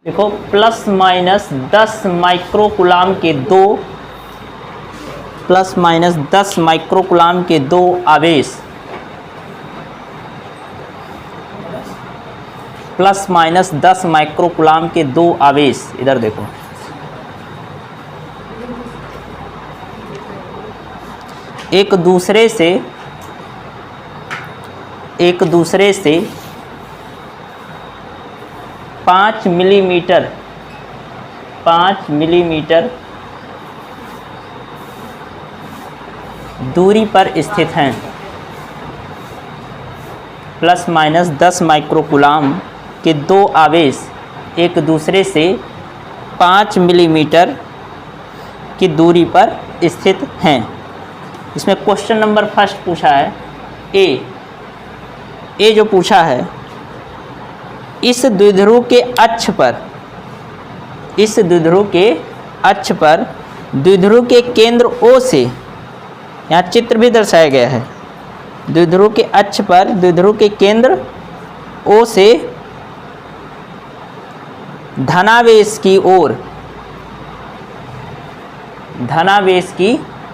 देखो plus minus 10 microcoulomb के दो आवेश प्लस माइनस 10 माइक्रोकुलाम के दो आवेश, इधर देखो, एक दूसरे से 5 मिलीमीटर दूरी पर स्थित हैं। प्लस माइनस 10 माइक्रोकुलाम के दो आवेश एक दूसरे से 5 मिलीमीटर की दूरी पर स्थित हैं। इसमें क्वेश्चन नंबर फर्स्ट पूछा है ए जो पूछा है, इस द्विध्रुव के अक्ष पर द्विध्रुव के केंद्र O से, यहाँ चित्र भी दर्शाया गया है, द्विध्रुव के अक्ष पर द्विध्रुव के केंद्र O से धनावेश की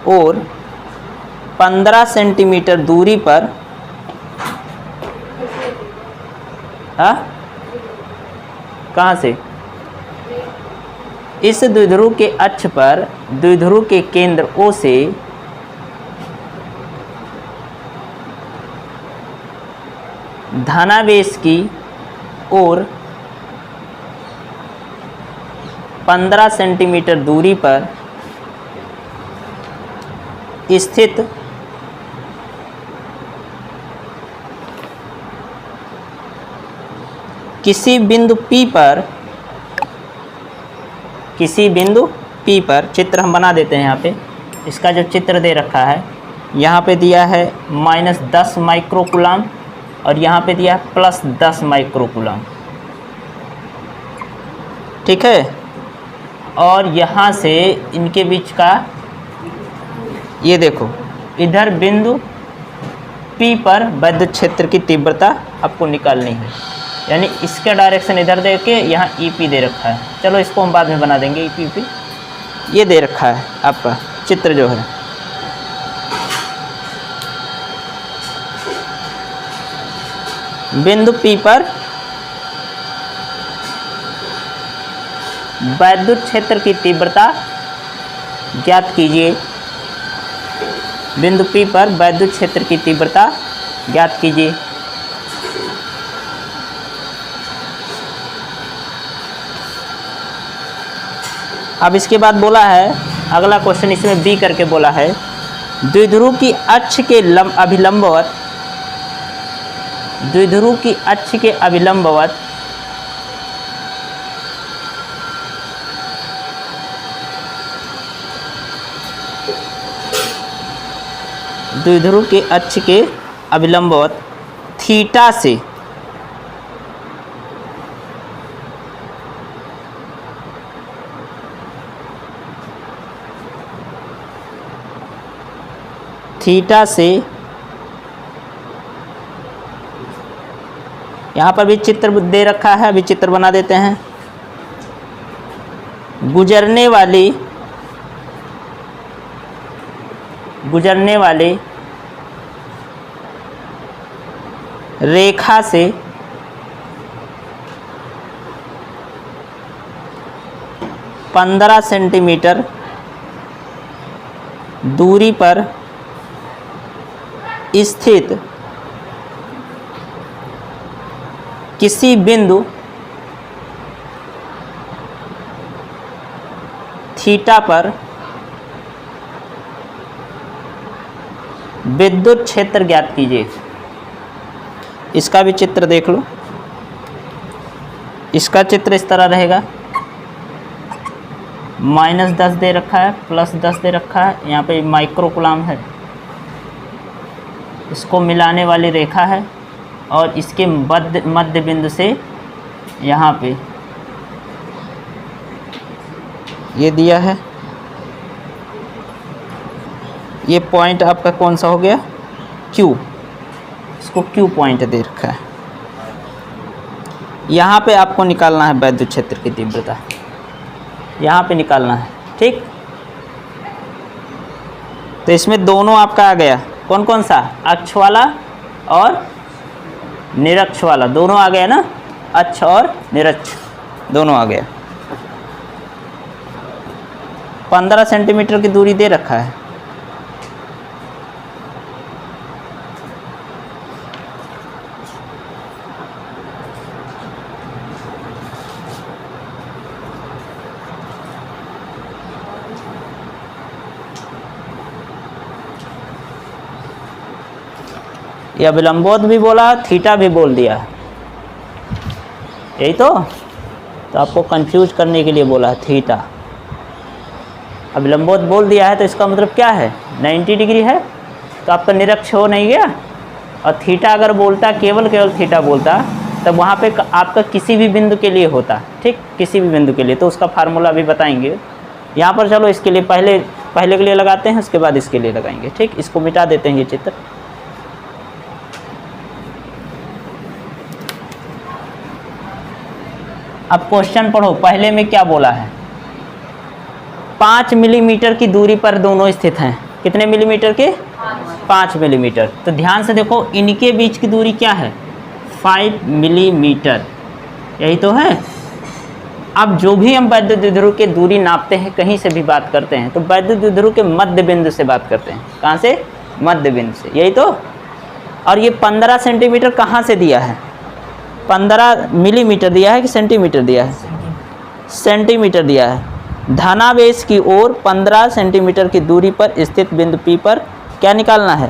ओर 15 सेंटीमीटर दूरी पर कहाँ से, इस द्विध्रुव के अक्ष पर द्विध्रुव के केंद्र O से धनावेश की ओर 15 सेंटीमीटर दूरी पर स्थित किसी बिंदु P पर चित्र हम बना देते हैं। यहाँ पे इसका जो चित्र दे रखा है, यहाँ पे दिया है माइनस 10 माइक्रोकुलाम और यहाँ पे दिया है प्लस 10 माइक्रोकुलाम, ठीक है। और यहाँ से इनके बीच का ये देखो, इधर बिंदु P पर विद्युत क्षेत्र की तीव्रता आपको निकालनी है, यानी इसका डायरेक्शन इधर दे के यहाँ EP दे रखा है। चलो इसको हम बाद में बना देंगे। EP ये दे रखा है आपका चित्र जो है, बिंदु P पर विद्युत क्षेत्र की तीव्रता ज्ञात कीजिए। बिंदु P पर विद्युत क्षेत्र की तीव्रता ज्ञात कीजिए। अब इसके बाद बोला है अगला क्वेश्चन, इसमें B करके बोला है, द्विध्रुव की अक्ष के अभिलंबवत द्विध्रुव के अक्ष के अभिलंबवत थीटा से यहाँ पर भी चित्र दे रखा है, अभी चित्र बना देते हैं। गुजरने वाले रेखा से पंद्रह सेंटीमीटर दूरी पर स्थित किसी बिंदु थीटा पर विद्युत क्षेत्र ज्ञात कीजिए। इसका भी चित्र देख लो। इसका चित्र इस तरह रहेगा, माइनस 10 दे रखा है, प्लस 10 दे रखा है, यहाँ पे माइक्रोकुलाम है, इसको मिलाने वाली रेखा है और इसके मध्य बिंदु से यहाँ पे ये दिया है। ये पॉइंट आपका कौन सा हो गया, Q, इसको Q पॉइंट दे रखा है। यहाँ पे आपको निकालना है वैद्युत क्षेत्र की तीव्रता, यहाँ पे निकालना है, ठीक। तो इसमें दोनों आपका आ गया, कौन कौन सा, अक्ष वाला और निरक्ष वाला, दोनों आ गया ना, अक्ष और निरक्ष दोनों आ गया। 15 सेंटीमीटर की दूरी दे रखा है। या विलंबोत भी बोला, थीटा भी बोल दिया, यही तो आपको कंफ्यूज करने के लिए बोला है थीटा। अब विलंबोत बोल दिया है तो इसका मतलब क्या है, 90 डिग्री है, तो आपका निरक्ष हो नहीं गया। और थीटा अगर बोलता, केवल थीटा बोलता, तब वहाँ पे आपका किसी भी बिंदु के लिए होता, ठीक, किसी भी बिंदु के लिए, तो उसका फार्मूला भी बताएंगे। यहाँ पर चलो इसके लिए पहले के लिए लगाते हैं, उसके बाद इसके लिए लगाएंगे, ठीक। इसको मिटा देते हैं ये चित्र। अब क्वेश्चन पढ़ो, पहले में क्या बोला है, 5 मिलीमीटर की दूरी पर दोनों स्थित हैं। कितने मिलीमीटर के, 5 मिलीमीटर। तो ध्यान से देखो, इनके बीच की दूरी क्या है, 5 मिलीमीटर, यही तो है। अब जो भी हम वैद्युत द्विध्रुव के दूरी नापते हैं, कहीं से भी बात करते हैं, तो वैद्युत द्विध्रुव के मध्य बिंदु से बात करते हैं। कहाँ से, मध्य बिंदु से, यही तो। और ये 15 सेंटीमीटर कहाँ से दिया है, 15 मिलीमीटर दिया है कि सेंटीमीटर दिया है, सेंटीमीटर दिया है। धनावेश की ओर 15 सेंटीमीटर की दूरी पर स्थित बिंदु P पर क्या निकालना है,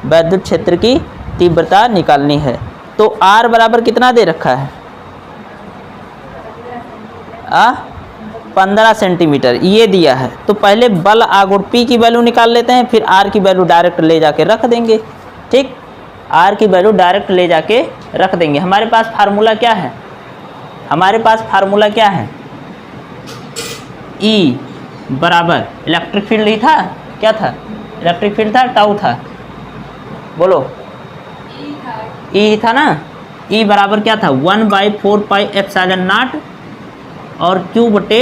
वैद्युत क्षेत्र की तीव्रता निकालनी है। तो R बराबर कितना दे रखा है, 15 सेंटीमीटर ये दिया है। तो पहले बल आघूर्ण P की वैल्यू निकाल लेते हैं, फिर R की वैल्यू डायरेक्ट ले जाके रख देंगे, ठीक। R की वैल्यू डायरेक्ट ले जाके रख देंगे। हमारे पास फार्मूला क्या है, हमारे पास फार्मूला क्या है, E बराबर इलेक्ट्रिक फील्ड ही था, क्या था, इलेक्ट्रिक फील्ड था, टाउ था, बोलो, E ही था ना। E बराबर क्या था, 1/4 पाई एप्सिलॉन नॉट और Q बटे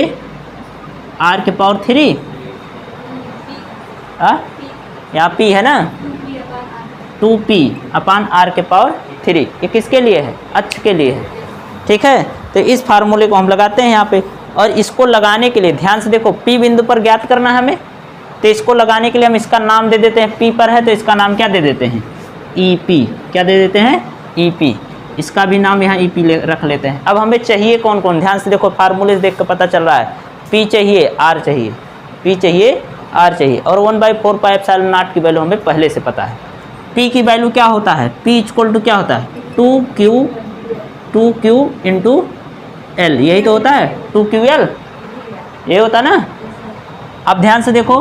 R के पावर 3, यहाँ P है ना, 2P अपान R के पावर 3। ये किसके लिए है, अक्ष के लिए है, ठीक है। तो इस फार्मूले को हम लगाते हैं यहाँ पे, और इसको लगाने के लिए ध्यान से देखो, P बिंदु पर ज्ञात करना है हमें, तो इसको लगाने के लिए हम इसका नाम दे देते हैं, P पर है तो इसका नाम क्या दे देते हैं, EP, क्या दे देते हैं, EP। इसका भी नाम यहाँ EP रख लेते हैं। अब हमें चाहिए कौन कौन, ध्यान से देखो, फार्मूले देख कर पता चल रहा है, P चाहिए, R चाहिए, P चाहिए, R चाहिए, और 1/4 पाई एप्सिलॉन नॉट की वैल्यू हमें पहले से पता है। P की वैल्यू क्या होता है, P इक्वल टू क्या होता है, 2Q इंटू L, यही तो होता है, 2QL, ये होता है ना। अब ध्यान से देखो,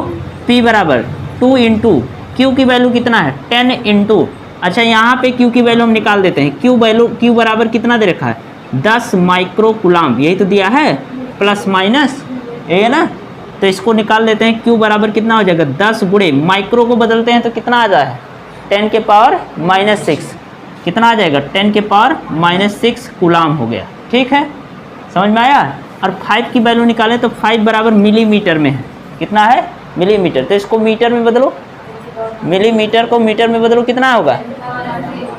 P बराबर 2 इंटू Q की वैल्यू कितना है, 10 इंटू, अच्छा यहाँ पे Q की वैल्यू हम निकाल देते हैं। Q बराबर कितना दे रखा है, 10 माइक्रो कूलाम्ब, यही तो दिया है, प्लस माइनस, ये है ना। तो इसको निकाल लेते हैं, Q बराबर कितना हो जाएगा, 10 गुणे माइक्रो को बदलते हैं तो कितना आ जाए, 10 के पावर -6, कितना आ जाएगा, 10 के पावर -6 कूलाम्ब हो गया, ठीक है, समझ में आया। और 5 की वैल्यू निकालें तो 5 बराबर मिलीमीटर में है, कितना है, मिलीमीटर। तो इसको मीटर में बदलो, मिलीमीटर को मीटर में बदलो, कितना होगा,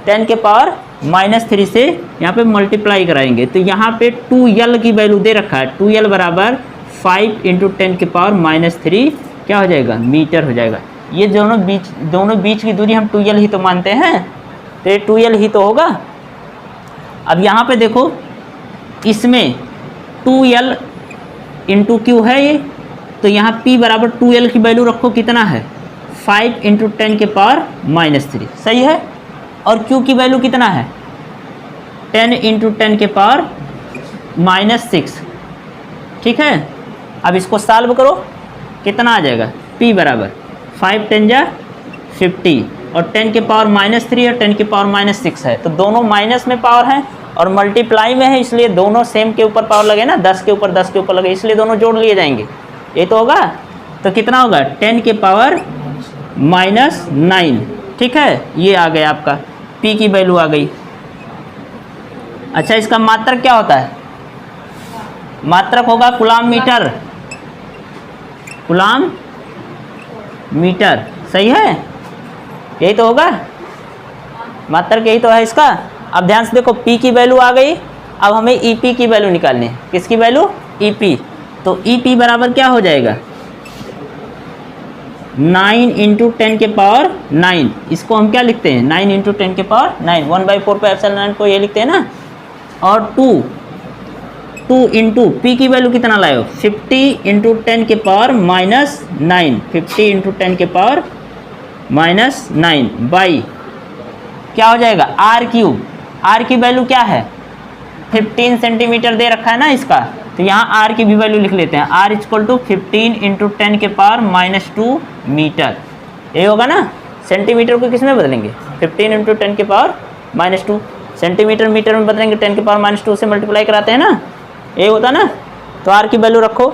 10 के पावर -3 से यहाँ पे मल्टीप्लाई कराएंगे, तो यहाँ पे 2L की वैल्यू दे रखा है, 2L बराबर 5 इंटू 10 के पावर -3 क्या हो जाएगा, मीटर हो जाएगा। ये दोनों बीच की दूरी हम 2L ही तो मानते हैं, तो ये 2L ही तो होगा। अब यहाँ पे देखो, इसमें 2L इंटू Q है ये, तो यहाँ P बराबर 2L की वैल्यू रखो, कितना है, 5 इंटू 10 के पावर -3, सही है। और Q की वैल्यू कितना है, 10 इंटू 10 के पावर -6, ठीक है। अब इसको सॉल्व करो, कितना आ जाएगा, P बराबर 5 10 जा 50 और 10 के पावर -3 और 10 के पावर -6 है, तो दोनों माइनस में पावर है और मल्टीप्लाई में है, इसलिए दोनों सेम के ऊपर पावर लगे ना, 10 के ऊपर 10 के ऊपर लगे, इसलिए दोनों जोड़ लिए जाएंगे, ये तो होगा। तो कितना होगा, 10 के पावर -9, ठीक है, ये आ गया आपका, P की वैल्यू आ गई। अच्छा, इसका मात्रक क्या होता है? मात्रक होगा कूलाम मीटर, कूलाम मीटर, सही है, यही तो होगा मात्रक, यही तो है इसका। अब ध्यान से देखो, P की वैल्यू आ गई, अब हमें EP की वैल्यू निकालनी है। किसकी वैल्यू? EP। तो EP बराबर क्या हो जाएगा? 9 × 10 के पावर 9, इसको हम क्या लिखते हैं? 9 × 10 के पावर 9, 1/4 पे एप्सिलॉन को ये लिखते हैं ना। और 2 इंटू P की वैल्यू कितना लाए हो? 50 × 10 के पावर -9, 50 × 10 के पावर -9 बाई क्या हो जाएगा? R³। R की वैल्यू क्या है? 15 सेंटीमीटर दे रखा है ना इसका, तो यहाँ R की भी वैल्यू लिख लेते हैं। R = 15 × 10 के पावर -2 मीटर, ये होगा ना। सेंटीमीटर को किस में बदलेंगे? 15 × 10 के पावर -2, सेंटीमीटर मीटर में बदलेंगे, 10 के पावर -2 से मल्टीप्लाई कराते हैं ना, ये होता ना। तो R की वैल्यू रखो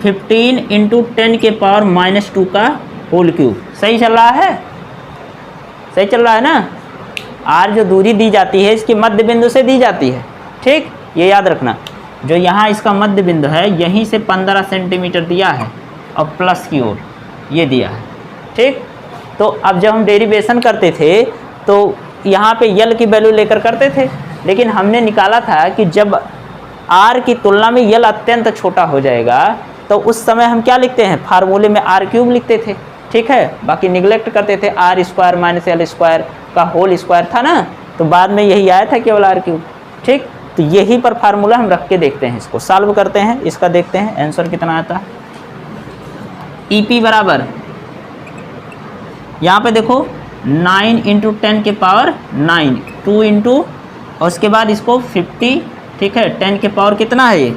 15 × 10 के पावर -2 का होल क्यूब। सही चल रहा है? सही चल रहा है ना। R जो दूरी दी जाती है इसकी मध्य बिंदु से दी जाती है, ठीक, ये याद रखना। जो यहाँ इसका मध्य बिंदु है यहीं से 15 सेंटीमीटर दिया है और प्लस की ओर ये दिया है, ठीक। तो अब जब हम डेरिवेशन करते थे तो यहाँ पे यल की वैल्यू लेकर करते थे, लेकिन हमने निकाला था कि जब R की तुलना में यल अत्यंत छोटा हो जाएगा तो उस समय हम क्या लिखते हैं? फार्मूले में R³ लिखते थे, ठीक है। बाकी निगलेक्ट करते थे, R² - L² का होल स्क्वायर था ना, तो बाद में यही आया था केवल R³, ठीक। तो यही पर फार्मूला हम रख के देखते हैं, इसको सॉल्व करते हैं, इसका देखते हैं आंसर कितना आता है। EP बराबर यहाँ पे देखो 9 × 10 के पावर 9, 2 इंटू और उसके बाद इसको 50, ठीक है, 10 के पावर कितना है ये?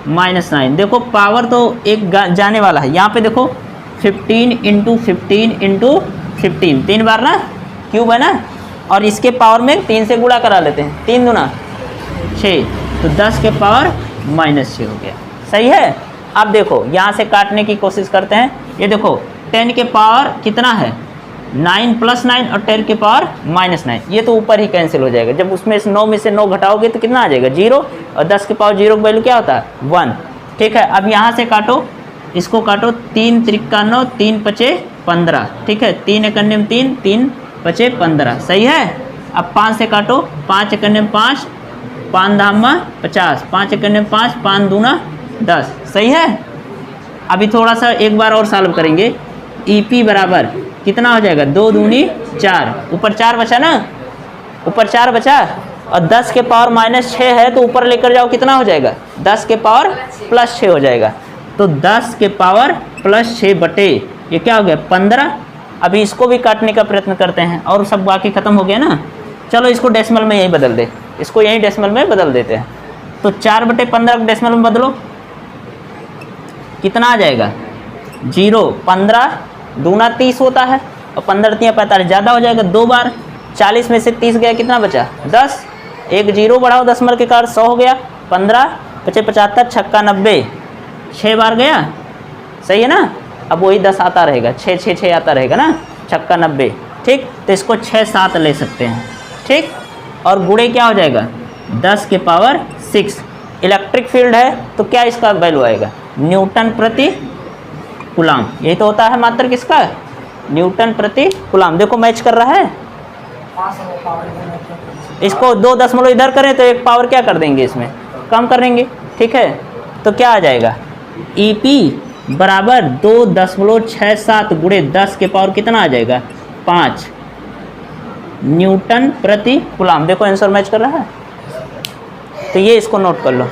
-9। देखो पावर तो एक जाने वाला है, यहाँ पे देखो 15 × 15 × 15, 3 बार ना क्यूब है ना, और इसके पावर में 3 से गुणा करा लेते हैं, 3 दूना 6, तो 10 के पावर -6 हो गया, सही है। अब देखो यहाँ से काटने की कोशिश करते हैं, ये देखो 10 के पावर कितना है? 9 + 9 और 10 के पावर -9, ये तो ऊपर ही कैंसिल हो जाएगा। जब उसमें से 9 में से 9 घटाओगे तो कितना आ जाएगा? 0, और 10 के पावर 0 की वैल्यू क्या होता है? 1, ठीक है। अब यहाँ से काटो, इसको काटो, 3 × 3 = 9, 3 × 5 = 15, ठीक है, 3 × 1 = 3, 3 × 5 = 15, सही है। अब 5 से काटो, 5 × 1 = 5, 5 धामा 50, 5 × 1 = 5, 5 दूना 10, सही है। अभी थोड़ा सा एक बार और सॉल्व करेंगे। EP बराबर कितना हो जाएगा? 2 दूनी 4, ऊपर 4 बचा ना, ऊपर 4 बचा, और 10 के पावर -6 है तो ऊपर लेकर जाओ, कितना हो जाएगा? 10 के पावर +6 हो जाएगा। तो 10 के पावर +6 बटे ये क्या हो गया? 15। अभी इसको भी काटने का प्रयत्न करते हैं, और सब बाकी खत्म हो गया ना। चलो इसको डेसिमल में यही बदल दे, इसको यही डेसिमल में बदल देते हैं। तो 4/15 को डेसिमल में बदलो, कितना आ जाएगा? 0, 15 दूना 30 होता है, और 15 × 3 = 45, ज़्यादा हो जाएगा 2 बार। 40 में से 30 गया, कितना बचा? 10, एक 0 बढ़ाओ दशमलव के कारण 100 हो गया। 15 × 5 = 75, छक्का 90, 6 बार गया, सही है ना। अब वही 10 आता रहेगा, 6 6 6 आता रहेगा ना, छक्का 90, ठीक। तो इसको 6 7 ले सकते हैं, ठीक। और गुणे क्या हो जाएगा? 10 के पावर 6। इलेक्ट्रिक फील्ड है तो क्या इसका वैल्यू आएगा? न्यूटन प्रति कूलाम, यही तो होता है मात्र किसका? न्यूटन प्रति कूलाम। देखो मैच कर रहा है। इसको 2 दशमलव इधर करें तो एक पावर क्या कर देंगे, इसमें कम कर देंगे, ठीक है। तो क्या आ जाएगा? EP बराबर 2.67 गुणे 10 के पावर कितना आ जाएगा? 5 न्यूटन प्रति कूलाम। देखो आंसर मैच कर रहा है, तो ये इसको नोट कर लो।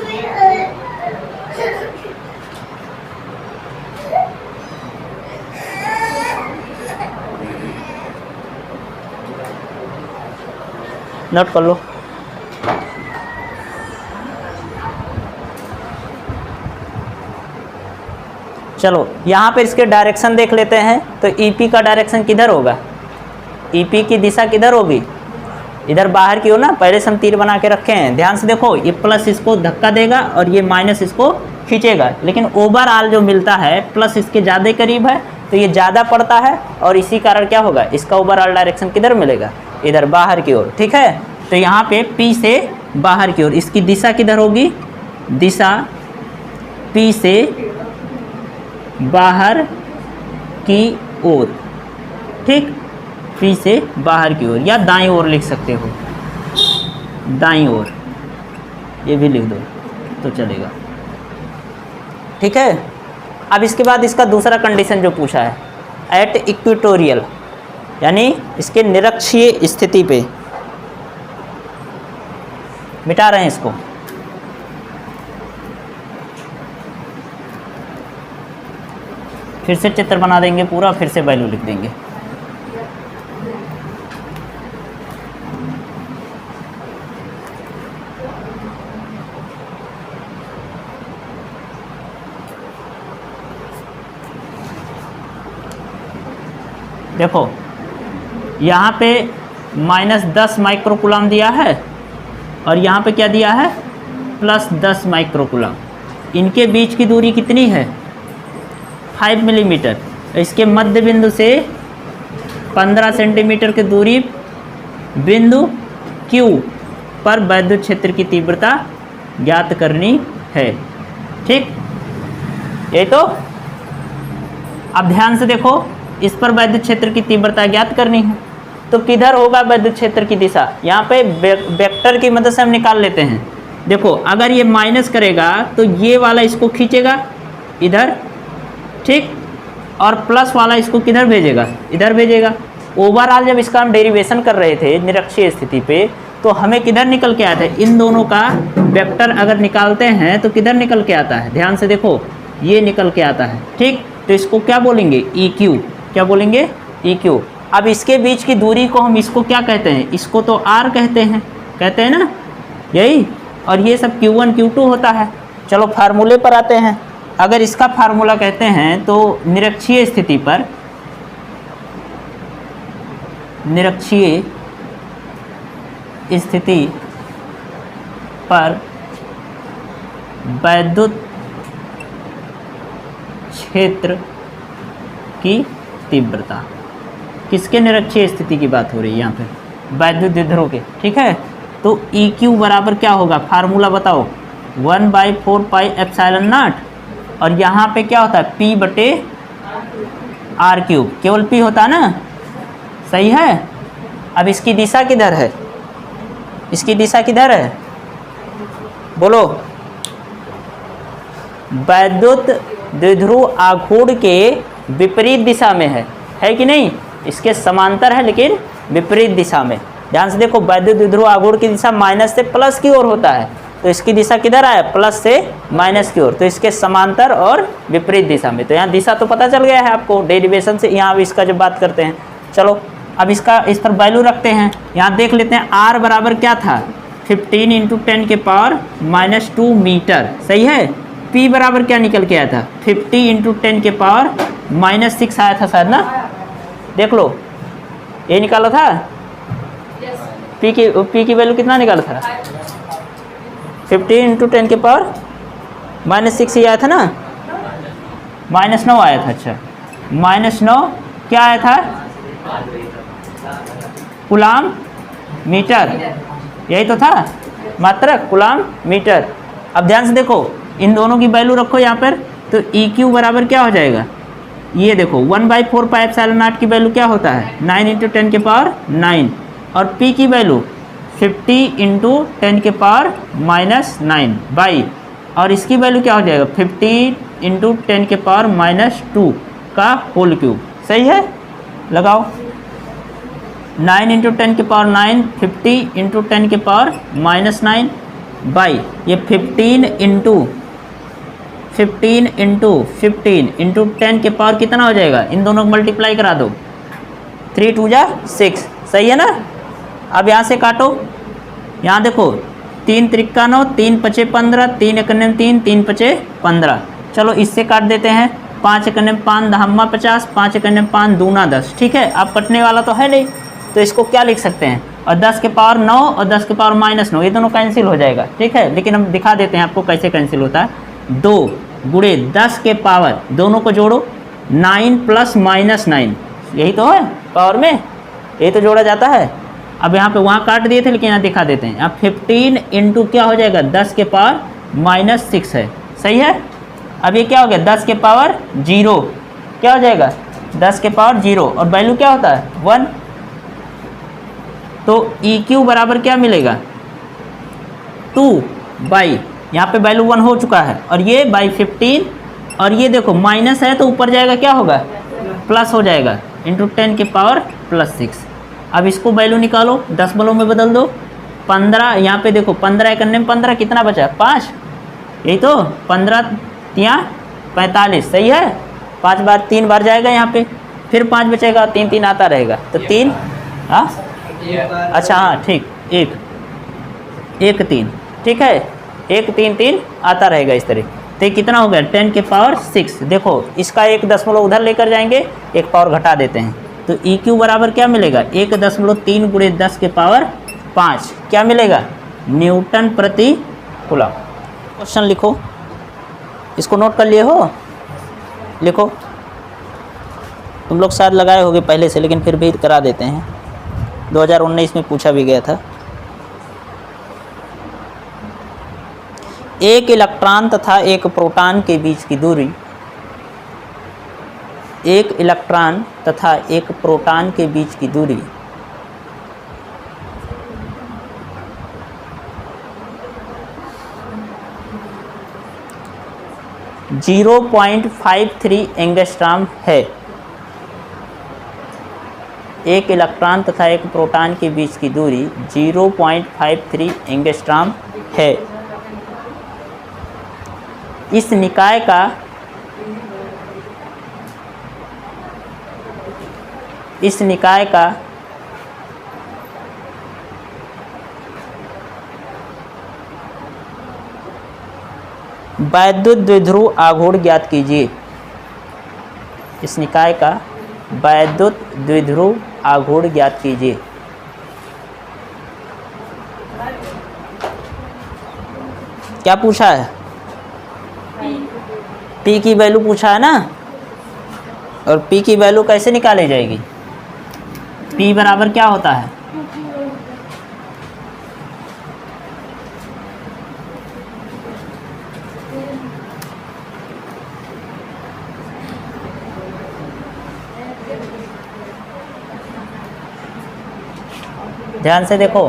नोट कर लो। चलो यहाँ पर इसके डायरेक्शन देख लेते हैं। तो EP का डायरेक्शन किधर होगा? EP की दिशा किधर होगी? इधर बाहर की हो ना, पहले से हम तीर बना के रखे हैं। ध्यान से देखो, ये प्लस इसको धक्का देगा और ये माइनस इसको खींचेगा, लेकिन ओवरऑल जो मिलता है प्लस इसके ज़्यादा करीब है तो ये ज़्यादा पड़ता है, और इसी कारण क्या होगा? इसका ओवरऑल डायरेक्शन किधर मिलेगा? इधर बाहर की ओर, ठीक है। तो यहाँ पे P से बाहर की ओर, इसकी दिशा किधर होगी, दिशा P से बाहर की ओर, ठीक, P से बाहर की ओर, या दाईं ओर लिख सकते हो, दाईं ओर, ये भी लिख दो तो चलेगा, ठीक है। अब इसके बाद इसका दूसरा कंडीशन जो पूछा है, एट इक्वेटोरियल, यानी इसके निरक्षीय स्थिति पे, मिटा रहे हैं इसको, फिर से चित्र बना देंगे पूरा, फिर से वैल्यू लिख देंगे। देखो यहाँ पे -10 माइक्रोकूलम दिया है और यहाँ पे क्या दिया है, +10 माइक्रोकूलम। इनके बीच की दूरी कितनी है, 5 मिलीमीटर। इसके मध्य बिंदु से 15 सेंटीमीटर की दूरी बिंदु Q पर वैद्युत क्षेत्र की तीव्रता ज्ञात करनी है, ठीक। यही तो, अब ध्यान से देखो, इस पर वैद्युत क्षेत्र की तीव्रता ज्ञात करनी है, तो किधर होगा वैद्युत क्षेत्र की दिशा, यहाँ पे वेक्टर की मदद से हम निकाल लेते हैं। देखो अगर ये माइनस करेगा तो ये वाला इसको खींचेगा इधर, ठीक, और प्लस वाला इसको किधर भेजेगा, इधर भेजेगा। ओवरऑल जब इसका हम डेरिवेशन कर रहे थे निरक्षीय स्थिति पे, तो हमें किधर निकल के आया था, इन दोनों का वेक्टर अगर निकालते हैं तो किधर निकल के आता है, ध्यान से देखो, ये निकल के आता है, ठीक। तो इसको क्या बोलेंगे, EQ, क्या बोलेंगे, EQ। अब इसके बीच की दूरी को हम इसको क्या कहते हैं, इसको तो R कहते हैं ना, यही, और ये सब Q1 Q2 होता है। चलो फार्मूले पर आते हैं। अगर इसका फार्मूला कहते हैं तो निरक्षीय स्थिति पर, निरक्षीय स्थिति पर वैद्युत क्षेत्र की तीव्रता, किसके निरक्षीय स्थिति की बात हो रही है यहाँ पे, वैद्युत द्विध्रुव के, ठीक है। तो EQ बराबर क्या होगा, फार्मूला बताओ, 1/4 पाई एप्सिलॉन नॉट, और यहाँ पे क्या होता है, P/R3, केवल P होता है ना, सही है। अब इसकी दिशा किधर है, इसकी दिशा किधर है, बोलो, वैद्युत द्विध्रुव आघूर्ण के विपरीत दिशा में है कि नहीं, इसके समांतर है लेकिन विपरीत दिशा में। ध्यान से देखो, वैद्युत द्विध्रुव आघूर्ण की दिशा माइनस से प्लस की ओर होता है, तो इसकी दिशा किधर है, प्लस से माइनस की ओर, तो इसके समांतर और विपरीत दिशा में। तो यहाँ दिशा तो पता चल गया है आपको डेरिवेशन से, यहाँ इसका जब बात करते हैं। चलो अब इसका, इस पर वैल्यू रखते हैं, यहाँ देख लेते हैं। R बराबर क्या था, 15 × 10⁻² मीटर, सही है। P बराबर क्या निकल के आया था, 50 × 10⁻6 आया था शायद ना, देख लो, ये निकाला था। P की वैल्यू कितना निकाला था, 50 × 10⁻6 ही आया था ना, -9 आया था। अच्छा, -9 क्या आया था, कूलाम मीटर, यही तो था, मात्रक कूलाम मीटर। अब ध्यान से देखो, इन दोनों की वैल्यू रखो यहाँ पर, तो EQ बराबर क्या हो जाएगा, ये देखो 1/4 पाई एप्सिलॉन नॉट की वैल्यू क्या होता है, 9 × 10⁻9, और P की वैल्यू 50 × 10⁻⁻9 बाई, और इसकी वैल्यू क्या हो जाएगा, 50 × 10⁻² का होल क्यूब, सही है। लगाओ, 9 × 10⁻9, 50 × 10⁻⁻9 बाई, ये 15 × 10 के पावर कितना हो जाएगा, इन दोनों को मल्टीप्लाई करा दो, 3 × 2 = 6, सही है ना। अब यहाँ से काटो, यहाँ देखो, 3 × 3 = 9, 3 × 5 = 15, 3 × 1 = 3, 3 × 5 = 15। चलो इससे काट देते हैं, 5 × 1 = 5, 10 = 50, 5 × 1 = 5, 2 × 10, ठीक है। अब कटने वाला तो है नहीं, तो इसको क्या लिख सकते हैं, और 10 के पावर 9 और 10 के पावर -9, ये दोनों कैंसिल हो जाएगा, ठीक है। लेकिन हम दिखा देते हैं आपको कैसे कैंसिल होता है। 2 × 10 के पावर, दोनों को जोड़ो, 9 + -9, यही तो है पावर में, यही तो जोड़ा जाता है। अब यहाँ पे वहाँ काट दिए थे लेकिन यहाँ दिखा देते हैं। अब 15 इंटू क्या हो जाएगा 10 के पावर -6 है, सही है। अब ये क्या हो गया 10 के पावर 0 क्या हो जाएगा 10 के पावर 0 और वैल्यू क्या होता है 1। तो EQ बराबर क्या मिलेगा 2 बाई, यहाँ पे वैल्यू 1 हो चुका है और ये बाई 15 और ये देखो माइनस है तो ऊपर जाएगा क्या होगा प्लस हो जाएगा इंटू 10 के पावर +6। अब इसको वैल्यू निकालो दशमलव में बदल दो 15, यहाँ पे देखो 15 करने में 15 कितना बचा 5, यही तो 15 या 45 सही है। 5 बार 3 बार जाएगा यहाँ पे, फिर 5 बचेगा 3 3 आता रहेगा तो 3 हाँ अच्छा हाँ ठीक 1 1 3 ठीक है 1 3 3 आता रहेगा इस तरह। तो ये कितना हो गया 10 के पावर 6। देखो इसका 1 दशमलव उधर लेकर जाएंगे 1 पावर घटा देते हैं तो EQ बराबर क्या मिलेगा 1.3 गुणे 10 के पावर 5 क्या मिलेगा न्यूटन प्रति कूलम। क्वेश्चन लिखो, इसको नोट कर लिए हो, लिखो। तुम लोग शायद लगाए होगे पहले से लेकिन फिर भी करा देते हैं, 2019 में पूछा भी गया था। एक इलेक्ट्रॉन तथा एक प्रोटॉन के बीच की दूरी, एक इलेक्ट्रॉन तथा एक प्रोटॉन के बीच की दूरी 0.53 एंगस्ट्रॉम है। एक इलेक्ट्रॉन तथा एक प्रोटॉन के बीच की दूरी 0.53 एंगस्ट्रॉम है। इस निकाय का वैद्युत द्विध्रुव आघूर्ण ज्ञात कीजिए। इस निकाय का वैद्युत द्विध्रुव आघूर्ण ज्ञात कीजिए। क्या पूछा है P की वैल्यू पूछा है ना, और P की वैल्यू कैसे निकाली जाएगी। P बराबर क्या होता है ध्यान से देखो।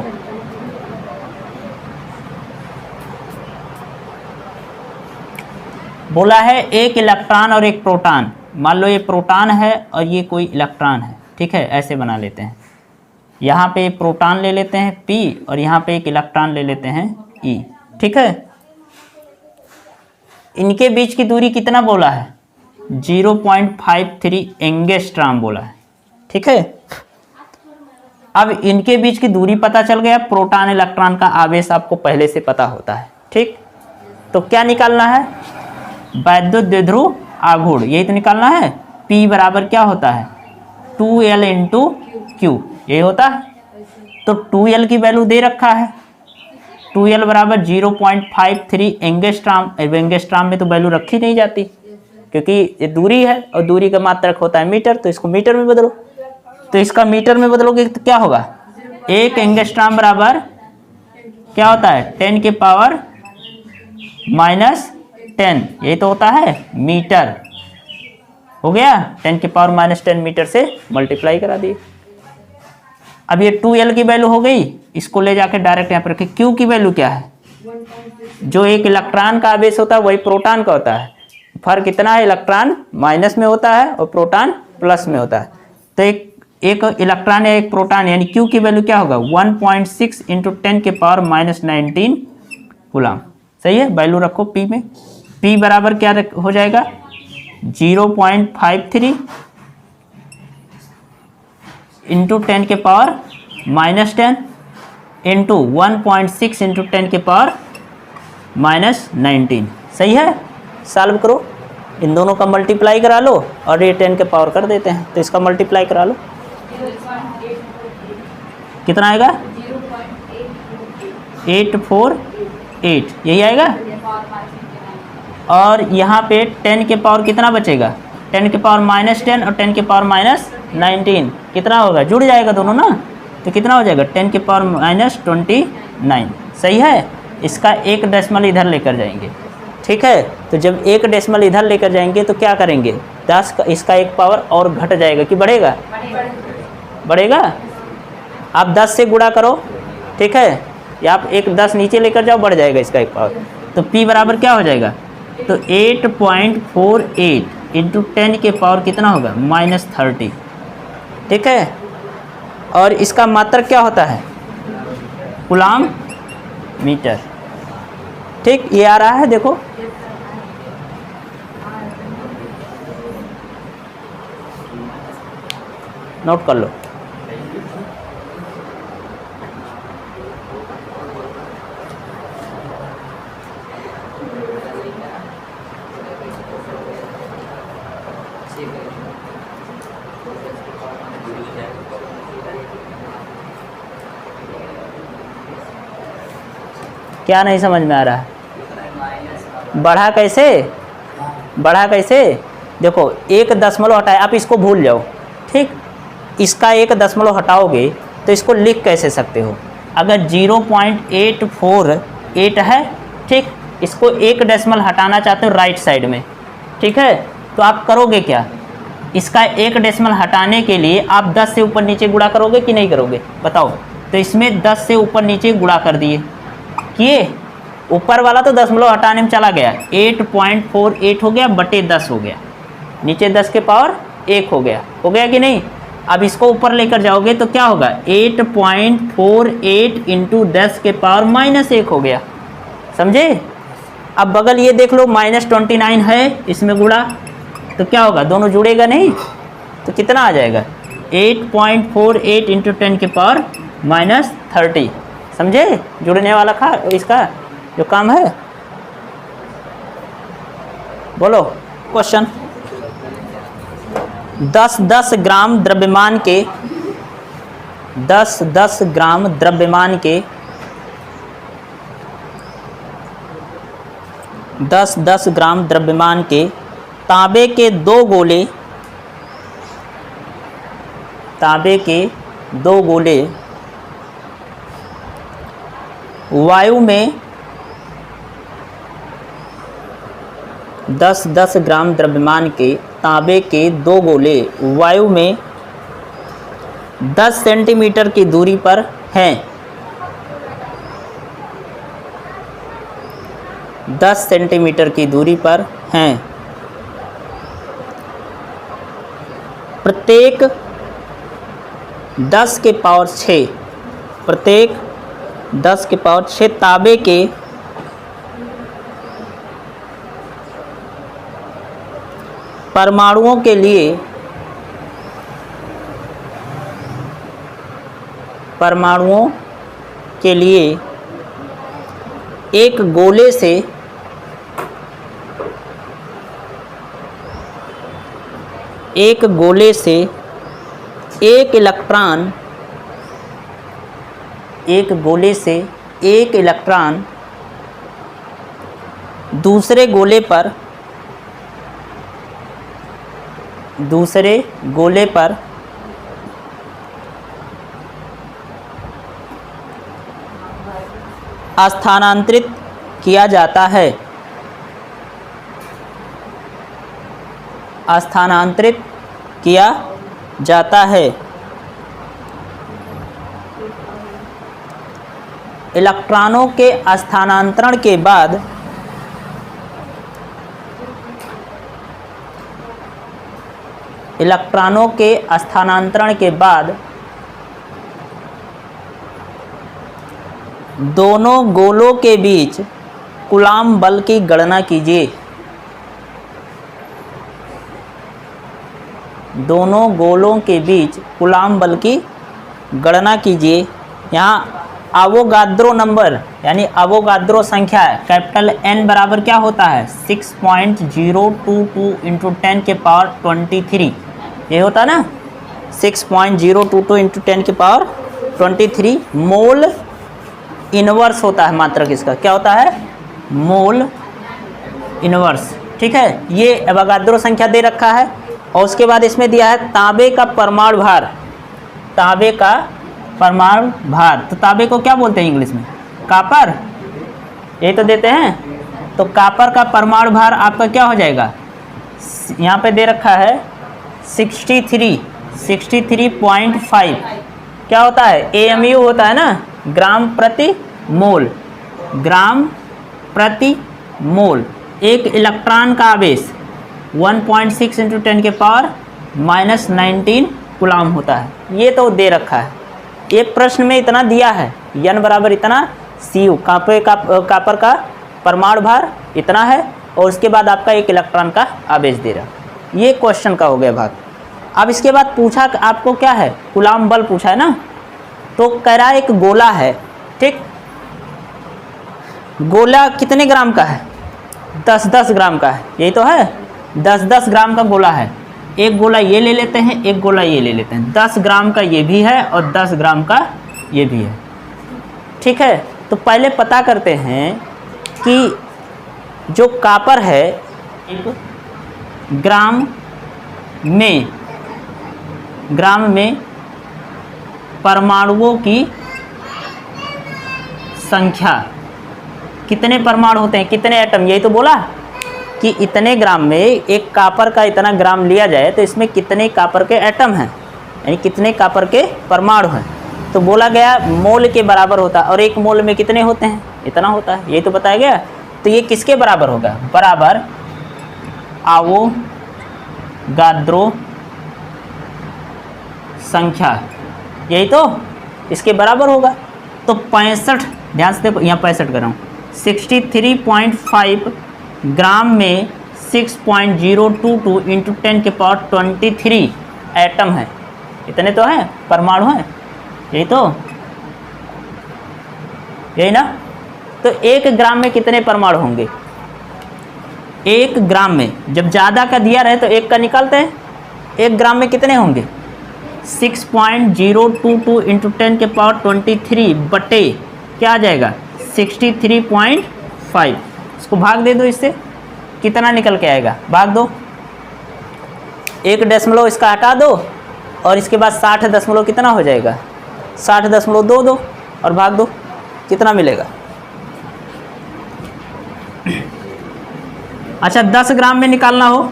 बोला है एक इलेक्ट्रॉन और एक प्रोटॉन, मान लो ये प्रोटॉन है और ये कोई इलेक्ट्रॉन है, ठीक है। ऐसे बना लेते हैं, यहाँ पे प्रोटॉन ले लेते हैं P और यहाँ पे एक इलेक्ट्रॉन ले लेते हैं E, ठीक है। इनके बीच की दूरी कितना बोला है 0.53 एंगस्ट्रॉम बोला है, ठीक है। अब इनके बीच की दूरी पता चल गया, प्रोटॉन इलेक्ट्रॉन का आवेश आपको पहले से पता होता है, ठीक। तो क्या निकालना है वैद्युत द्विध्रुव आघूर्ण, यही तो निकालना है। P बराबर क्या होता है 2L इंटू Q, यही होता है। तो 2L की वैल्यू दे रखा है, 2L बराबर 0.53 एंगस्ट्रॉम। एंगस्ट्रॉम में तो वैल्यू रखी नहीं जाती क्योंकि ये दूरी है और दूरी का मात्रक होता है मीटर, तो इसको मीटर में बदलो। तो इसका मीटर में बदलोगे तो क्या होगा, 1 एंगस्ट्रॉम बराबर क्या होता है 10 के पावर -10, यही तो होता है मीटर। हो गया 10 के पावर -10 मीटर से मल्टीप्लाई करा दिए। अब ये 2L की वैल्यू हो गई, इसको ले जाकर डायरेक्ट यहाँ पर रखें। Q की वैल्यू क्या है, जो एक इलेक्ट्रॉन का आवेश होता है वही प्रोटॉन का होता है। फर्क इतना है, इलेक्ट्रॉन माइनस में होता है और प्रोटॉन प्लस में होता है। तो एक इलेक्ट्रॉन या एक प्रोटॉन यानी Q की वैल्यू क्या होगा 1.6 इंटू 10 के पावर -19 कूलम, सही है। वैल्यू रखो P में। P बराबर क्या हो जाएगा 0.53 इंटू 10 के पावर -10 इंटू 1.6 इंटू 10 के पावर -19, सही है। सॉल्व करो, इन दोनों का मल्टीप्लाई करा लो और ये 10 के पावर कर देते हैं, तो इसका मल्टीप्लाई करा लो। कितना आएगा 848, यही आएगा। और यहाँ पे 10 के पावर कितना बचेगा 10 के पावर -10 और 10 के पावर -19 कितना होगा, जुड़ जाएगा दोनों ना, तो कितना हो जाएगा 10 की पावर -29। सही है। इसका 1 डेसिमल इधर लेकर जाएंगे, ठीक है। तो जब 1 डेसिमल इधर लेकर जाएंगे तो क्या करेंगे, 10 का इसका 1 पावर और घट जाएगा कि बढ़ेगा, बढ़ेगा। आप 10 से गुणा करो, ठीक है, या आप 10 नीचे लेकर जाओ, बढ़ जाएगा इसका 1 पावर। तो P बराबर क्या हो जाएगा, तो 8.48 इंटू 10 के पावर कितना होगा -30, ठीक है। और इसका मात्रक क्या होता है, कूलाम मीटर, ठीक। ये आ रहा है, देखो नोट कर लो। क्या नहीं समझ में आ रहा है, बढ़ा कैसे, बढ़ा कैसे, देखो 1 दशमलव हटाए, आप इसको भूल जाओ, ठीक। इसका 1 दशमलव हटाओगे तो इसको लिख कैसे सकते हो, अगर 0.848 है, ठीक, इसको 1 डेसिमल हटाना चाहते हो राइट साइड में, ठीक है। तो आप करोगे क्या, इसका 1 डेसिमल हटाने के लिए आप 10 से ऊपर नीचे गुणा करोगे कि नहीं करोगे, बताओ। तो इसमें 10 से ऊपर नीचे गुणा कर दिए, किए, ऊपर वाला तो दशमलव हटाने में चला गया, 8.48 हो गया बटे 10 हो गया, नीचे 10 के पावर 1 हो गया कि नहीं। अब इसको ऊपर लेकर जाओगे तो क्या होगा, 8.48 इंटू 10 के पावर -1 हो गया, समझे। अब बगल ये देख लो -29 है, इसमें गुणा तो क्या होगा, दोनों जुड़ेगा नहीं, तो कितना आ जाएगा 8.48 इंटू 10 के पावर -30, समझे। जुड़ने वाला खा इसका जो काम है। बोलो क्वेश्चन। 10 ग्राम द्रव्यमान के 10 ग्राम द्रव्यमान के 10 ग्राम द्रव्यमान के तांबे के 2 गोले, तांबे के 2 गोले वायु में 10 ग्राम द्रव्यमान के तांबे के 2 गोले वायु में 10 सेंटीमीटर की दूरी पर हैं, 10 सेंटीमीटर की दूरी पर हैं। प्रत्येक 10 के पावर 6, प्रत्येक 10 के पावर 6 तांबे के परमाणुओं के लिए, परमाणुओं के लिए एक गोले से एक इलेक्ट्रॉन, एक गोले से एक इलेक्ट्रॉन दूसरे गोले पर स्थानांतरित किया जाता है, स्थानांतरित किया जाता है। इलेक्ट्रॉनों के स्थानांतरण के बाद इलेक्ट्रॉनों के स्थानांतरण के बाद दोनों गोलों के बीच कूलाम बल की गणना कीजिए। दोनों गोलों के बीच कूलाम बल की गणना कीजिए। यहाँ अवोगाद्रो नंबर यानी अवोगाद्रो संख्या है, कैपिटल N बराबर क्या होता है 6.022 इंटू 10 के पावर 23, ये होता ना 6.022 इंटू 10 के पावर 23 मोल इनवर्स होता है मात्रक इसका, क्या होता है मोल इनवर्स, ठीक है। ये अवोगाद्रो संख्या दे रखा है और उसके बाद इसमें दिया है तांबे का परमाणु भार, तांबे का परमाणु भार। तो तांबे को क्या बोलते हैं इंग्लिश में? कॉपर। यही तो देते हैं। तो कॉपर का परमाणु भार आपका क्या हो जाएगा? यहाँ पे दे रखा है 63.5। क्या होता है? AMU होता है ना, ग्राम प्रति मोल। ग्राम प्रति मोल। एक इलेक्ट्रॉन का आवेश 1.6 × 10⁻⁻19 कूलम होता है। ये तो दे रखा है, एक प्रश्न में इतना दिया है, n बराबर इतना, Cu कॉपर का परमाणु भार इतना है, और उसके बाद आपका एक इलेक्ट्रॉन का आवेश दे रहा। ये क्वेश्चन का हो गया भाग। अब इसके बाद पूछा आपको क्या है? कूलम बल पूछा है ना। तो कह रहा है एक गोला है, ठीक, गोला कितने ग्राम का है? 10-10 ग्राम का है। यही तो है, 10-10 ग्राम का गोला है। एक गोला ये ले लेते हैं, एक गोला ये ले लेते हैं। 10 ग्राम का ये भी है और 10 ग्राम का ये भी है, ठीक है। तो पहले पता करते हैं कि जो कॉपर है एक ग्राम में परमाणुओं की संख्या, कितने परमाणु होते हैं, कितने एटम, यही तो बोला कि इतने ग्राम में एक कॉपर का इतना ग्राम लिया जाए तो इसमें कितने कॉपर के एटम हैं, यानी कितने कॉपर के परमाणु हैं। तो बोला गया मोल के बराबर होता है, और एक मोल में कितने होते हैं? इतना होता है, यही तो बताया गया। तो ये किसके बराबर होगा? बराबर आवोगाद्रो संख्या, यही तो इसके बराबर होगा। तो 65, ध्यान से देखो, यहाँ 65 कर रहा हूँ, 63.5 ग्राम में 6.022 × 10⁻23 एटम है। इतने तो हैं, परमाणु हैं, यही तो, यही ना। तो 1 ग्राम में कितने परमाणु होंगे? 1 ग्राम में जब ज़्यादा का दिया रहे तो 1 का निकालते हैं। 1 ग्राम में कितने होंगे? 6.022 × 10⁻23 बटे क्या आ जाएगा? 63.5। इसको भाग दे दो, इससे कितना निकल के आएगा? भाग दो, 1 दशमलव इसका हटा दो, और इसके बाद 60 दशमलव कितना हो जाएगा? 60.2 दो और भाग दो, कितना मिलेगा? अच्छा, 10 ग्राम में निकालना हो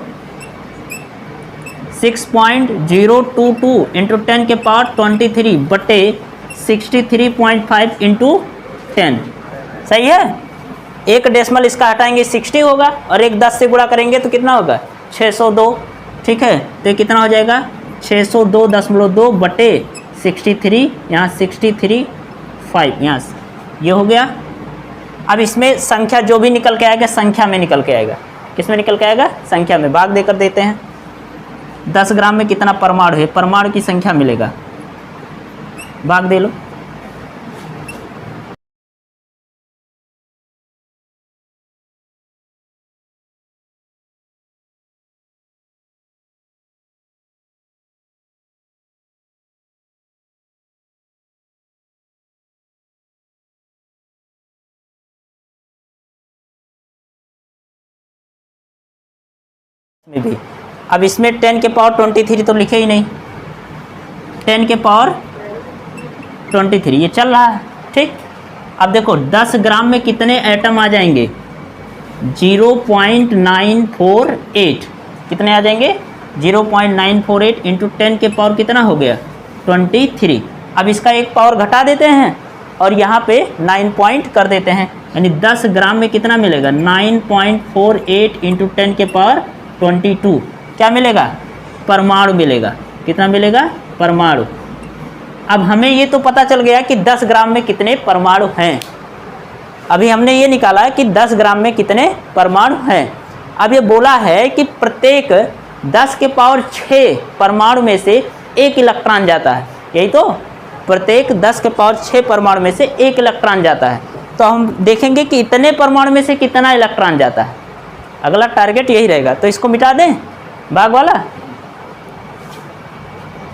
6.022 × 10⁻23 बटे 63.5 × 10, सही है। 1 डेसिमल इसका हटाएंगे 60 होगा, और एक 10 से गुणा करेंगे तो कितना होगा? 602, ठीक है। तो कितना हो जाएगा? 602.2 बटे 63, यहाँ 63.5, यहाँ ये हो गया। अब इसमें संख्या जो भी निकल के आएगा, संख्या में निकल के आएगा। किस में निकल के आएगा? संख्या में। भाग देकर देते हैं, 10 ग्राम में कितना परमाणु है, परमाणु की संख्या मिलेगा, भाग दे लो। में भी अब इसमें 10⁻23 तो लिखे ही नहीं, 10⁻23 ये चल रहा है, ठीक। अब देखो 10 ग्राम में कितने एटम आ जाएंगे? 0.948, कितने आ जाएंगे? 0.948 × 10 के पावर कितना हो गया? 23। अब इसका एक पावर घटा देते हैं और यहाँ पे 9 पॉइंट कर देते हैं, यानी 10 ग्राम में कितना मिलेगा? 9.48 × 10 के पावर 22 क्या मिलेगा? परमाणु मिलेगा। कितना मिलेगा? परमाणु। अब हमें ये तो पता चल गया कि 10 ग्राम में कितने परमाणु हैं। अभी हमने ये निकाला है कि 10 ग्राम में कितने परमाणु हैं। अब ये बोला है कि प्रत्येक 10 के पावर 6 परमाणु में से एक इलेक्ट्रॉन जाता है। यही तो, प्रत्येक 10 के पावर 6 परमाणु में से एक इलेक्ट्रॉन जाता है। तो हम देखेंगे कि इतने परमाणु में से कितना इलेक्ट्रॉन जाता है। अगला टारगेट यही रहेगा। तो इसको मिटा दें, भाग वाला।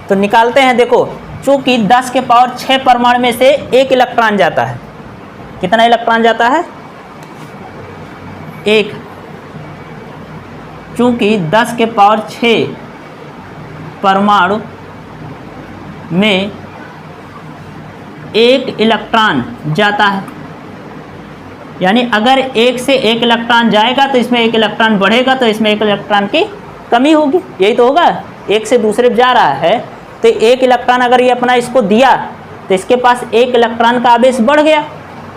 तो निकालते हैं। देखो, चूंकि 10 के पावर 6 परमाणु में से एक इलेक्ट्रॉन जाता है। कितना इलेक्ट्रॉन जाता है? एक। चूंकि 10 के पावर 6 परमाणु में एक इलेक्ट्रॉन जाता है, यानी अगर एक से एक इलेक्ट्रॉन जाएगा तो इसमें एक इलेक्ट्रॉन बढ़ेगा, तो इसमें एक इलेक्ट्रॉन की कमी होगी, यही तो होगा। एक से दूसरे जा रहा है तो एक इलेक्ट्रॉन अगर ये अपना इसको दिया तो इसके पास एक इलेक्ट्रॉन का आवेश बढ़ गया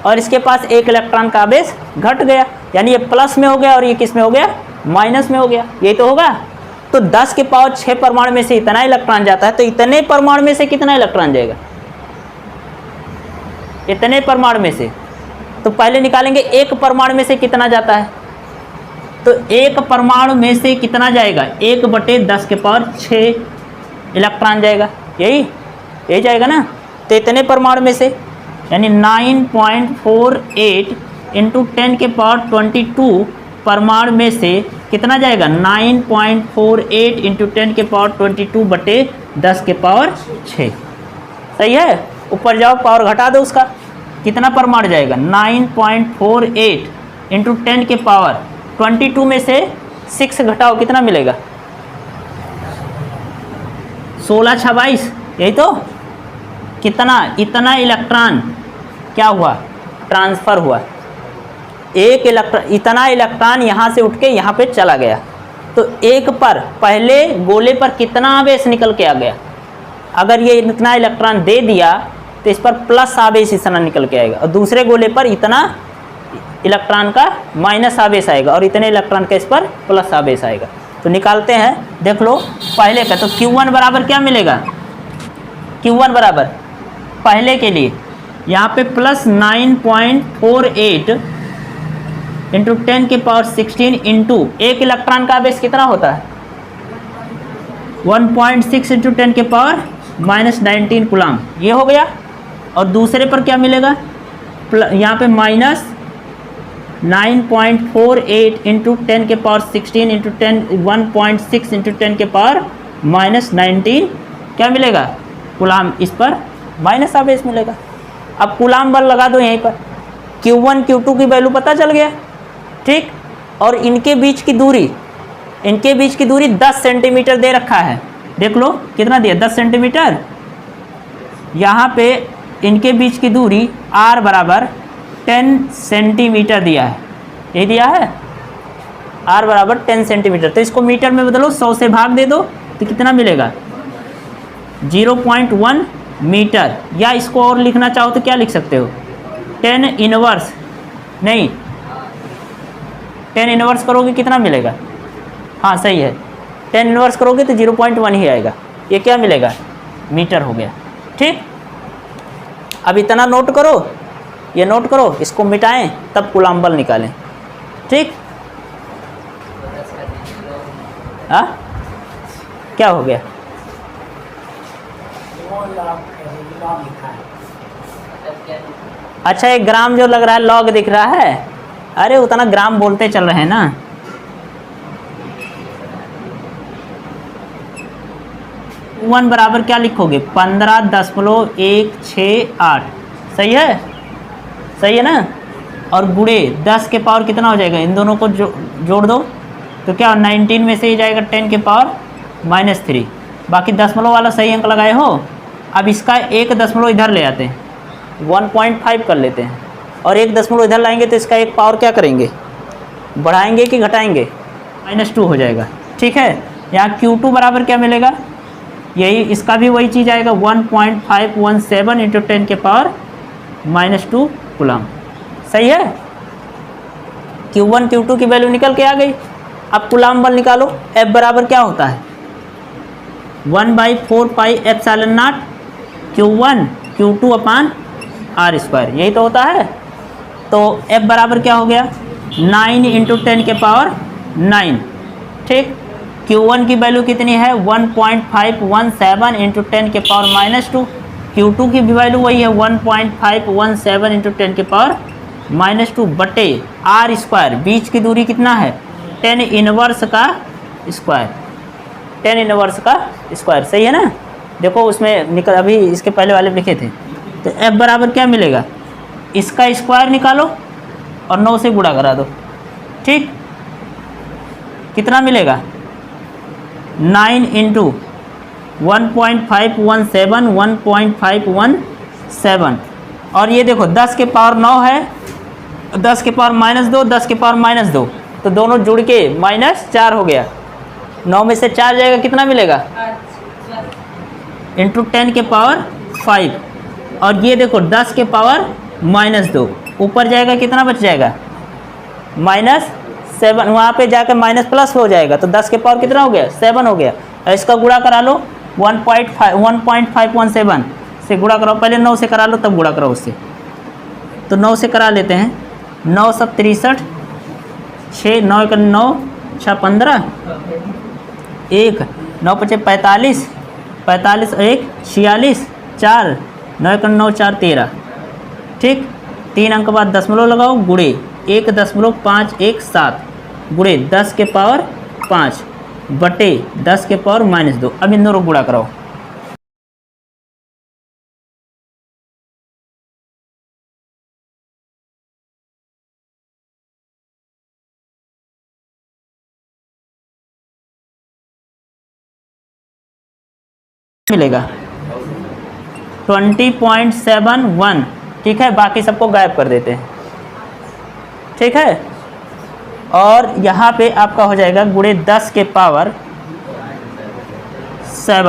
और इसके पास एक इलेक्ट्रॉन का आवेश घट गया, यानी ये प्लस में हो गया और ये किस में हो गया, माइनस में हो गया, यही तो होगा। तो 10 के पावर 6 परमाणु में से इतना इलेक्ट्रॉन जाता है, तो इतने परमाणु में से कितना इलेक्ट्रॉन जाएगा, इतने परमाणु में से। तो पहले निकालेंगे एक परमाणु में से कितना जाता है, तो एक परमाणु में से कितना जाएगा, 1/10 के पावर 6 इलेक्ट्रॉन जाएगा, यही जाएगा ना। तो इतने परमाणु में से यानी 9.48 इंटू 10 के पावर 22 परमाणु में से कितना जाएगा, 9.48 इंटू 10 के पावर 22/10 के पावर 6। सही है, ऊपर जाओ पावर घटा दो उसका, कितना परमाणु जाएगा, 9.48 इंटू 10 के पावर 22 में से 6 घटाओ, कितना मिलेगा, 16×6 = 22, यही तो। कितना, इतना इलेक्ट्रॉन क्या हुआ, ट्रांसफ़र हुआ, एक इलेक्ट्रॉन, इतना इलेक्ट्रॉन यहाँ से उठ के यहाँ पे चला गया। तो एक पर पहले गोले पर कितना आवेश निकल के आ गया, अगर ये इतना इलेक्ट्रॉन दे दिया तो इस पर प्लस आवेश इतना निकल के आएगा, और दूसरे गोले पर इतना इलेक्ट्रॉन का माइनस आवेश आएगा और इतने इलेक्ट्रॉन का इस पर प्लस आवेश आएगा। तो निकालते हैं, देख लो पहले का। तो Q1 बराबर क्या मिलेगा, Q1 बराबर पहले के लिए यहाँ पे प्लस 9.48 इंटू 10 के पावर 16 इंटू एक इलेक्ट्रॉन का आवेश कितना होता है, 1.6 इंटू 10 के पावर -19 कूलम, ये हो गया। और दूसरे पर क्या मिलेगा, यहाँ पे माइनस 9.48 इंटू 10 के पावर 16 इंटू 1.6 इंटू 10 के पावर -19 क्या मिलेगा, कूलम, इस पर माइनस आवेश मिलेगा। अब कूलम बल लगा दो यहीं पर, Q1 Q2 की वैल्यू पता चल गया, ठीक। और इनके बीच की दूरी 10 सेंटीमीटर दे रखा है, देख लो कितना दिया, 10 सेंटीमीटर। यहाँ पे इनके बीच की दूरी R बराबर 10 सेंटीमीटर दिया है, ये दिया है, R बराबर 10 सेंटीमीटर। तो इसको मीटर में बदलो, 100 से भाग दे दो तो कितना मिलेगा, 0.1 मीटर। या इसको और लिखना चाहो तो क्या लिख सकते हो, 10 इनवर्स, नहीं 10 इनवर्स करोगे कितना मिलेगा, हाँ सही है, 10 इनवर्स करोगे तो 0.1 ही आएगा, ये क्या मिलेगा, मीटर हो गया, ठीक। अब इतना नोट करो, ये नोट करो, इसको मिटाएं तब कूलम बल निकालें, ठीक। हाँ क्या हो गया, अच्छा एक ग्राम जो लग रहा है लॉग दिख रहा है, अरे उतना ग्राम बोलते चल रहे हैं ना। Q1 बराबर क्या लिखोगे, 15.168, सही है, सही है ना। और गुणे 10 के पावर कितना हो जाएगा, इन दोनों को जोड़ दो तो क्या 19 में से ही जाएगा 10 के पावर -3, बाकी दशमलव वाला सही अंक लगाए हो। अब इसका एक दशमलव इधर ले आते हैं, 1.5 कर लेते हैं, और एक दशमलव इधर लाएंगे तो इसका एक पावर क्या करेंगे, बढ़ाएंगे कि घटाएंगे, -2 हो जाएगा, ठीक है। यहाँ Q2 बराबर क्या मिलेगा, यही इसका भी वही चीज़ आएगा, 1.517 इंटू 10 के पावर -2 कूलम, सही है। Q1 Q2 की वैल्यू निकल के आ गई। अब कूलम बल निकालो, F बराबर क्या होता है, 1/4πε0 Q1 Q2 अपान R², यही तो होता है। तो F बराबर क्या हो गया, 9 इंटू 10 के पावर 9, ठीक। Q1 की वैल्यू कितनी है, 1.517 इंटू 10 के पावर -2, Q2 की भी वैल्यू वही है 1.517 इंटू 10 के पावर -2 बटे R², बीच की दूरी कितना है, 10 इनवर्स का स्क्वायर, 10 इनवर्स का स्क्वायर, सही है ना। देखो उसमें निकल, अभी इसके पहले वाले लिखे थे। तो F बराबर क्या मिलेगा, इसका स्क्वायर निकालो और 9 से गुणा करा दो, ठीक। कितना मिलेगा, 9 इंटू 1.517 और ये देखो 10 के पावर 9 है, 10 के पावर -2, 10 के पावर -2, तो दोनों जुड़ के -4 हो गया। 9 में से 4 जाएगा, कितना मिलेगा? इंटू 10 के पावर 5। और ये देखो 10 के पावर -2 ऊपर जाएगा, कितना बच जाएगा? -7। वहाँ पे जाकर माइनस प्लस हो जाएगा, तो 10 के पावर कितना हो गया? 7 हो गया। और इसका गुणा करा लो 1.517 से गुणा कराओ, पहले 9 से करा लो तब गुणा कराओ उससे। तो 9 से करा लेते हैं। 9 7 63, 6 9 1 9 6 15, 1 9 5 45, 45 1 46, 4 9 1 9 4 13। ठीक, 3 अंक बाद दशमलव लगाओ, गुणे 1.517 गुणे 10 के पावर 5 बटे 10 के पावर -2। अब इन दोनों गुणा कराओ। मिलेगा 20.71। ठीक है, बाकी सबको गायब कर देते हैं। ठीक है, और यहाँ पे आपका हो जाएगा गुणे 10 के पावर 7।